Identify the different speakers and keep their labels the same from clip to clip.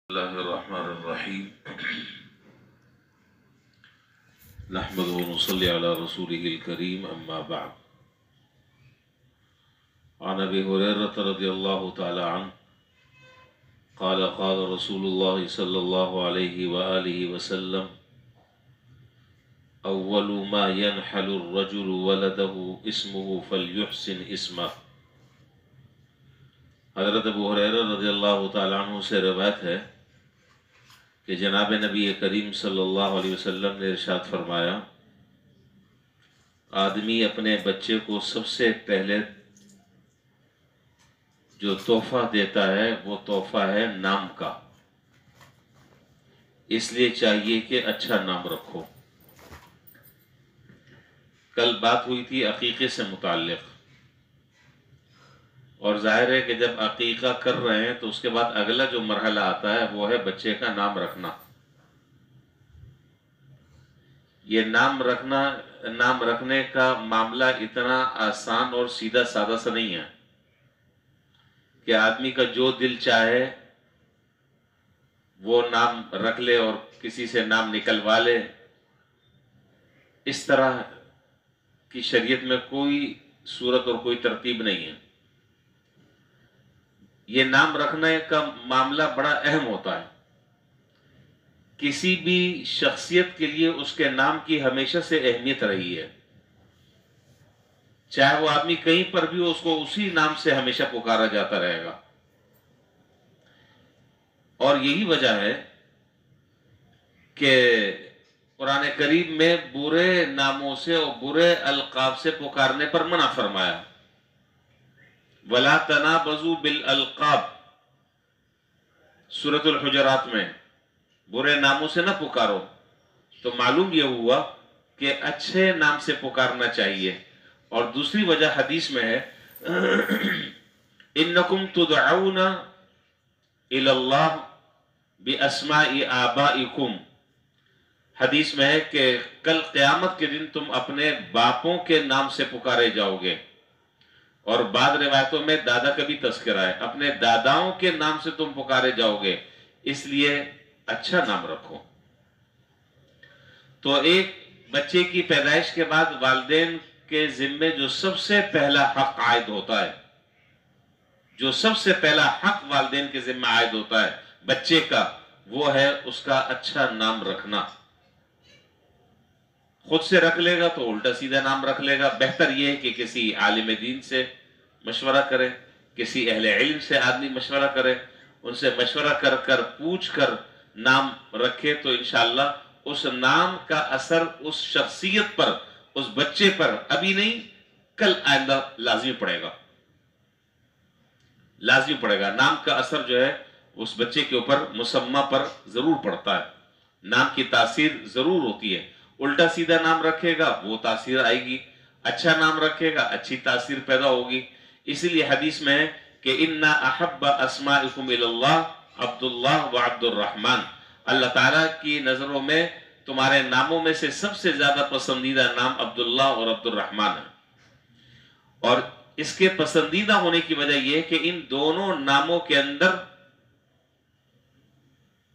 Speaker 1: الله الرحمن الرحيم نحمده ونصلي على رسوله الكريم أما بعد عن أبي هريرة رضي الله تعالى عنه قال قال رسول الله صلى الله عليه وآله وسلم أول ما ينحل الرجل ولده اسمه فليحسن اسمه۔ حضرت ابو ہریرہ رضی اللہ تعالیٰ عنہ سے روایت ہے کہ جناب نبی کریم صلی اللہ علیہ وسلم نے ارشاد فرمایا، آدمی اپنے بچے کو سب سے پہلے جو تحفہ دیتا ہے وہ تحفہ ہے نام کا، اس لیے چاہیے کہ اچھا نام رکھو۔ کل بات ہوئی تھی عقیقے سے متعلق، اور ظاہر ہے کہ جب عقیقہ کر رہے ہیں تو اس کے بعد اگلا جو مرحلہ آتا ہے وہ ہے بچے کا نام رکھنا۔ یہ نام رکھنے کا معاملہ اتنا آسان اور سیدھا سادہ سا نہیں ہے کہ آدمی کا جو دل چاہے وہ نام رکھ لے اور کسی سے نام نکلوا لے۔ اس طرح کی شریعت میں کوئی صورت اور کوئی ترتیب نہیں ہے۔ یہ نام رکھنے کا معاملہ بڑا اہم ہوتا ہے۔ کسی بھی شخصیت کے لیے اس کے نام کی ہمیشہ سے اہمیت رہی ہے، چاہے وہ آدمی کہیں پر بھی ہو، اس کو اسی نام سے ہمیشہ پکارا جاتا رہے گا۔ اور یہی وجہ ہے کہ قرآن کریم میں برے ناموں سے اور برے القاب سے پکارنے پر منع فرمایا، وَلَا تَنَابَزُوا بِالْأَلْقَابِ، سورۃ الحجرات میں برے ناموں سے نہ پکارو۔ تو معلوم یہ ہوا کہ اچھے نام سے پکارنا چاہیے۔ اور دوسری وجہ حدیث میں ہے، اِنَّكُمْ تُدْعَوْنَ إِلَى اللَّهِ بِأَسْمَاءِ آبَائِكُمْ، حدیث میں ہے کہ کل قیامت کے دن تم اپنے باپوں کے نام سے پکارے جاؤ گے، اور بعض روایتوں میں دادا کا بھی تذکرہ ہے، اپنے داداؤں کے نام سے تم پکارے جاؤ گے، اس لیے اچھا نام رکھو۔ تو ایک بچے کی پیدائش کے بعد والدین کے ذمے جو سب سے پہلا حق عائد ہوتا ہے، جو سب سے پہلا حق والدین کے ذمہ عائد ہوتا ہے بچے کا، وہ ہے اس کا اچھا نام رکھنا۔ خود سے رکھ لے گا تو الٹا سیدھا نام رکھ لے گا۔ بہتر یہ ہے کہ کسی عالم دین سے مشورہ کرے، کسی اہل علم سے آدمی مشورہ کرے، ان سے مشورہ کر کر پوچھ کر نام رکھے، تو انشاءاللہ اس نام کا اثر اس شخصیت پر، اس بچے پر ابھی نہیں کل آئندہ لازمی پڑے گا، لازمی پڑے گا۔ نام کا اثر جو ہے اس بچے کے اوپر مسمہ پر ضرور پڑتا ہے، نام کی تاثیر ضرور ہوتی ہے۔ الٹا سیدھا نام رکھے گا وہ تاثیر آئے گی، اچھا نام رکھے گا اچھی تاثیر پیدا ہوگی۔ اسی لیے حدیث میں ہے کہ اِنَّ أَحَبَّ أَسْمَائِكُمْ إِلَى اللَّهِ عبد اللہ و عبد الرحمن، اللہ تعالیٰ کی نظروں میں تمہارے ناموں میں سے سب سے زیادہ پسندیدہ نام عبداللہ اور عبد الرحمن ہے۔ اور اس کے پسندیدہ ہونے کی وجہ یہ ہے کہ ان دونوں ناموں کے اندر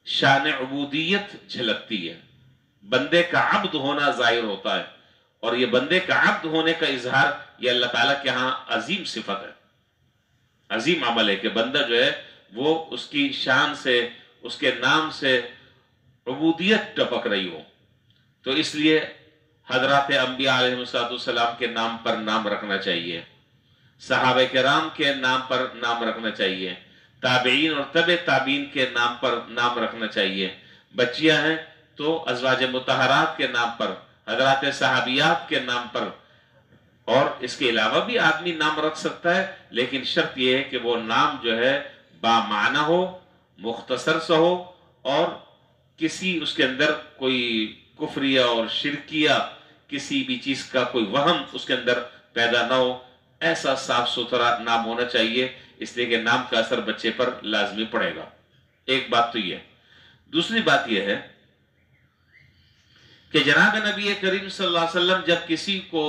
Speaker 1: شان عبودیت جھلکتی ہے، بندے کا عبد ہونا ظاہر ہوتا ہے، اور یہ بندے کا عبد ہونے کا اظہار یہ اللہ تعالیٰ کے ہاں عظیم صفت ہے، عظیم عمل ہے کہ بندہ جو ہے وہ اس کی شان سے، اس کے نام سے عبودیت ٹپک رہی ہو۔ تو اس لیے حضرات انبیاء علیہ السلام کے نام پر نام رکھنا چاہیے، صحابہ کرام کے نام پر نام رکھنا چاہیے، تابعین اور تبع تابعین کے نام پر نام رکھنا چاہیے۔ بچیاں ہیں تو ازواج مطہرات کے نام پر، حضرات صحابیات کے نام پر، اور اس کے علاوہ بھی آدمی نام رکھ سکتا ہے، لیکن شرط یہ ہے کہ وہ نام جو ہے بامعنی ہو، مختصر سا ہو، اور کسی اس کے اندر کوئی کفریہ اور شرکیہ کسی بھی چیز کا کوئی وہم اس کے اندر پیدا نہ ہو، ایسا صاف ستھرا نام ہونا چاہیے، اس لیے کہ نام کا اثر بچے پر لازمی پڑے گا۔ ایک بات تو یہ۔ دوسری بات یہ ہے کہ جناب نبی کریم صلی اللہ علیہ وسلم جب کسی کو،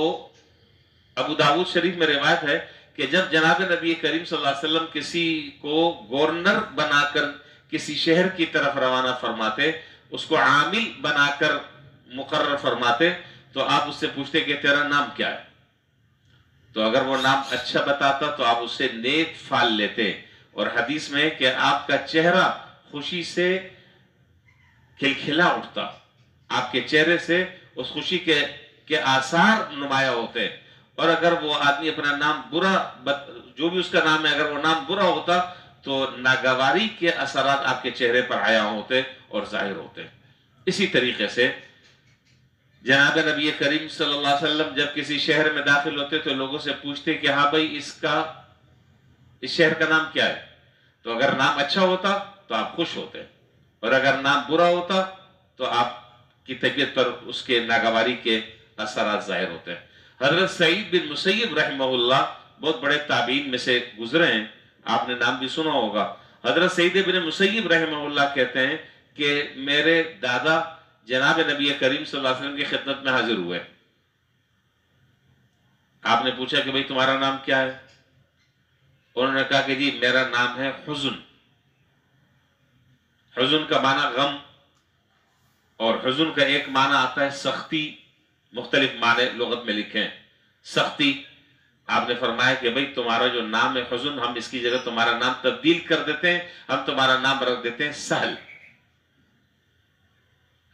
Speaker 1: ابو داؤد شریف میں روایت ہے کہ جب جناب نبی کریم صلی اللہ علیہ وسلم کسی کو گورنر بنا کر کسی شہر کی طرف روانہ فرماتے، اس کو عامل بنا کر مقرر فرماتے، تو آپ اس سے پوچھتے کہ تیرا نام کیا ہے؟ تو اگر وہ نام اچھا بتاتا تو آپ اس سے نیک فال لیتے، اور حدیث میں ہے کہ آپ کا چہرہ خوشی سے کھلکھلا اٹھتا، آپ کے چہرے سے اس خوشی کے آثار نمایاں ہوتے، اور اگر وہ آدمی اپنا نام برا، جو بھی اس کا نام ہے، اگر وہ نام برا ہوتا تو ناگواری کے اثرات آپ کے چہرے پر عیاں ہوتے اور ظاہر ہوتے۔ اسی طریقے سے جناب نبی کریم صلی اللہ علیہ وسلم جب کسی شہر میں داخل ہوتے تو لوگوں سے پوچھتے کہ ہاں بھائی اس شہر کا نام کیا ہے؟ تو اگر نام اچھا ہوتا تو آپ خوش ہوتے، اور اگر نام برا ہوتا تو آپ کی طبیعت پر اس کے ناگواری کے اثرات ظاہر ہوتے ہیں۔ حضرت سعید بن مسیب رحمہ اللہ بہت بڑے تابعین میں سے گزرے ہیں، آپ نے نام بھی سنا ہوگا۔ حضرت سعید بن مسیب رحمہ اللہ کہتے ہیں کہ میرے دادا جناب نبی کریم صلی اللہ علیہ وسلم کی خدمت میں حاضر ہوئے، آپ نے پوچھا کہ بھئی تمہارا نام کیا ہے؟ انہوں نے کہا کہ جی میرا نام ہے حزن۔ حزن کا معنی غم، اور حزن کا ایک معنی آتا ہے سختی، مختلف معنی لغت میں لکھے ہیں۔ سختی، آپ نے فرمایا کہ بھئی تمہارا جو نام ہے حزن، ہم اس کی جگہ تمہارا نام تبدیل کر دیتے ہیں، ہم تمہارا نام رکھ دیتے ہیں سہل۔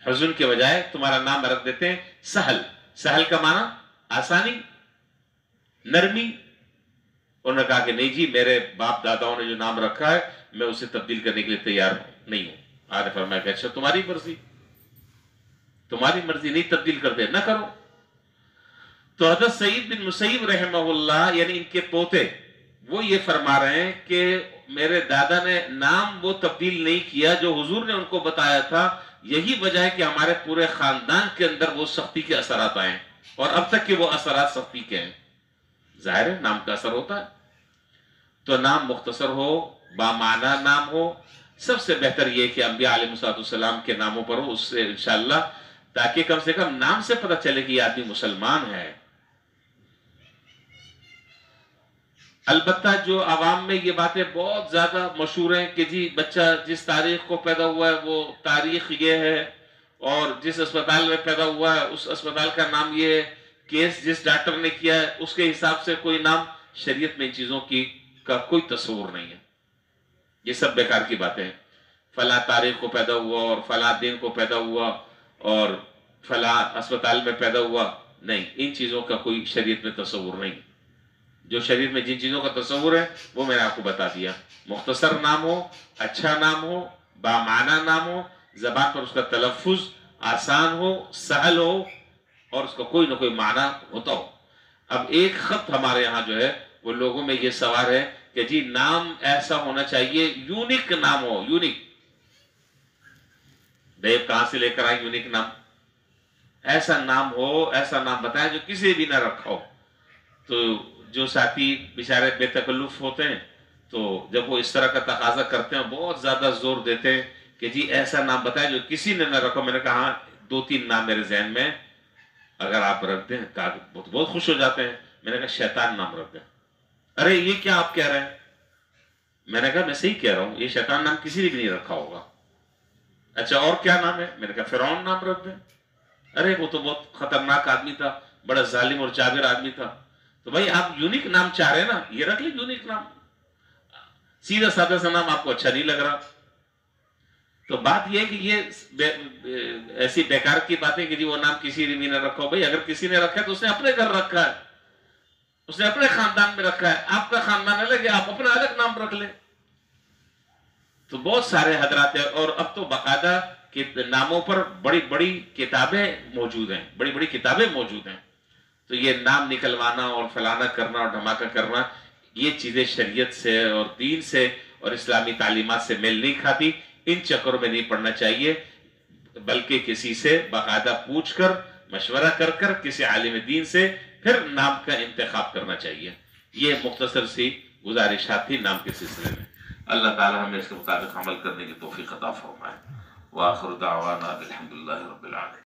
Speaker 1: حزن کے بجائے تمہارا نام رکھ دیتے ہیں سہل۔ سہل کا معنی آسانی، نرمی۔ انہوں نے کہا کہ نہیں جی میرے باپ داداؤں نے جو نام رکھا ہے میں اسے تبدیل کرنے کے لیے تیار نہیں ہوں۔ آپ نے فرمایا کہ اچھا تمہاری مرضی، تمہاری مرضی، نہیں تبدیل کر دے نہ کرو۔ تو حضرت سعید بن مسیب رحمہ اللہ یعنی ان کے پوتے، وہ یہ فرما رہے ہیں کہ میرے دادا نے نام وہ تبدیل نہیں کیا جو حضور نے ان کو بتایا تھا، یہی وجہ ہے کہ ہمارے پورے خاندان کے اندر وہ سختی کے اثرات آئے ہیں، اور اب تک کہ وہ اثرات سختی کے ہیں۔ ظاہر ہے نام کا اثر ہوتا ہے، تو نام مختصر ہو، بامعنی نام ہو۔ سب سے بہتر یہ کہ انبیاء علیہ السلام کے ناموں پر ہو، اس سے انشاءاللہ، تاکہ کم سے کم نام سے پتہ چلے کہ یہ آدمی مسلمان ہے۔ البتہ جو عوام میں یہ باتیں بہت زیادہ مشہور ہیں کہ جی بچہ جس تاریخ کو پیدا ہوا ہے وہ تاریخ یہ ہے، اور جس اسپتال میں پیدا ہوا ہے اس اسپتال کا نام یہ ہے، کیس جس ڈاکٹر نے کیا ہے اس کے حساب سے کوئی نام۔ شریعت میں ان چیزوں کا کوئی تصور نہیں ہے، یہ سب بیکار کی باتیں ہیں۔ فلاں تاریخ کو پیدا ہوا اور فلاں دن کو پیدا ہوا اور فلاں اسپتال میں پیدا ہوا، نہیں، ان چیزوں کا کوئی شریعت میں تصور نہیں۔ جو شریعت میں جن چیزوں کا تصور ہے وہ میں نے آپ کو بتا دیا۔ مختصر نام ہو، اچھا نام ہو، بامعنی نام ہو، زبان پر اس کا تلفظ آسان ہو، سہل ہو، اور اس کا کوئی نہ کوئی معنی ہوتا ہو۔ اب ایک خط ہمارے یہاں جو ہے وہ لوگوں میں یہ سوال ہے کہ جی نام ایسا ہونا چاہیے، یونیک نام ہو، یونیک۔ بھائی کہاں سے لے کر آئیں یونیک نام؟ ایسا نام ہو، ایسا نام بتائیں جو کسی بھی نہ رکھا ہو۔ تو جو ساتھی بیچارے بے تکلف ہوتے ہیں تو جب وہ اس طرح کا تقاضا کرتے ہیں بہت زیادہ زور دیتے ہیں کہ جی ایسا نام بتائیں جو کسی نے نہ رکھا۔ میں نے کہا دو تین نام میرے ذہن میں اگر آپ رکھ دیں تو بہت خوش ہو جاتے ہیں۔ میں نے کہا شیطان نام رکھ دیں۔ ارے یہ کیا آپ کہہ رہے ہیں؟ میں نے کہا میں صحیح کہہ رہا ہوں، یہ شیطان نام کسی نے بھی نہیں رکھا ہوگا۔ اچھا اور کیا نام ہے؟ میں نے کہا فرعون نام رکھ دیں۔ ارے وہ تو بہت خطرناک آدمی تھا، بڑا ظالم اور جابر آدمی تھا۔ تو بھائی آپ یونیک نام چاہ رہے ہیں نا، یہ رکھ لیں یونیک نام۔ سیدھا سادہ سا نام آپ کو اچھا نہیں لگ رہا، تو بات یہ ہے کہ یہ ایسی بیکار کی بات ہے کہ جی وہ نام کسی نے بھی نہ رکھا ہو۔ بھائی اگر کسی نے رکھا ہے تو اس نے اپنے گھر رکھا ہے، اس نے اپنے خاندان میں رکھا ہے، آپ کا خاندان الگ ہے، آپ اپنا الگ نام رکھ لیں۔ تو بہت سارے حضرات ہیں، اور اب تو باقاعدہ ناموں پر بڑی بڑی کتابیں موجود ہیں، بڑی بڑی کتابیں موجود ہیں۔ تو یہ نام نکلوانا اور فلانا کرنا اور دھماکہ کرنا، یہ چیزیں شریعت سے اور دین سے اور اسلامی تعلیمات سے میل نہیں کھاتی۔ ان چکروں میں نہیں پڑنا چاہیے، بلکہ کسی سے باقاعدہ پوچھ کر، مشورہ کر کر، کسی عالم دین سے پھر نام کا انتخاب کرنا چاہیے۔ یہ مختصر سی گزارشات تھی نام کے سلسلے میں۔ اللہ تعالی ہمیں اس کے مطابق عمل کرنے کی توفیق عطا فرمائے۔ وآخر دعوانا الحمدللہ رب العالمین۔